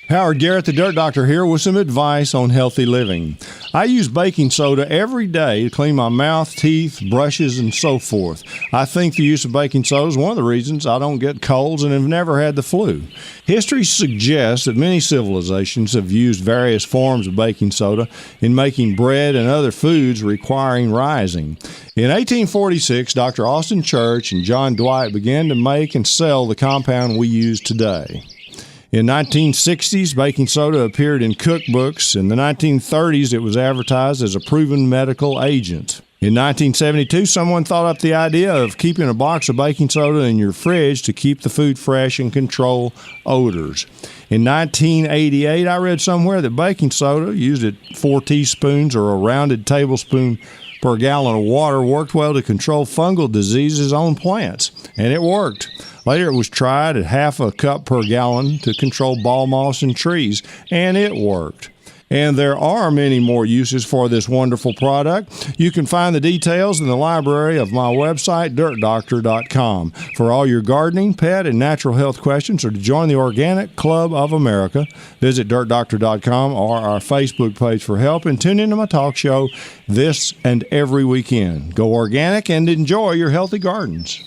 Howard Garrett, the Dirt Doctor, here with some advice on healthy living. I use baking soda every day to clean my mouth, teeth, brushes, and so forth. I think the use of baking soda is one of the reasons I don't get colds and have never had the flu. History suggests that many civilizations have used various forms of baking soda in making bread and other foods requiring rising. In 1846, Dr. Austin Church and John Dwight began to make and sell the compound we use today. In 1960s, baking soda appeared in cookbooks. In the 1930s, it was advertised as a proven medical agent. In 1972, someone thought up the idea of keeping a box of baking soda in your fridge to keep the food fresh and control odors. In 1988, I read somewhere that baking soda, used at 4 teaspoons or a rounded tablespoon per gallon of water, worked well to control fungal diseases on plants, and it worked. Later, it was tried at half a cup per gallon to control ball moss in trees, and it worked. And there are many more uses for this wonderful product. You can find the details in the library of my website, dirtdoctor.com. For all your gardening, pet, and natural health questions, or to join the Organic Club of America, visit dirtdoctor.com or our Facebook page for help, and tune into my talk show this and every weekend. Go organic and enjoy your healthy gardens.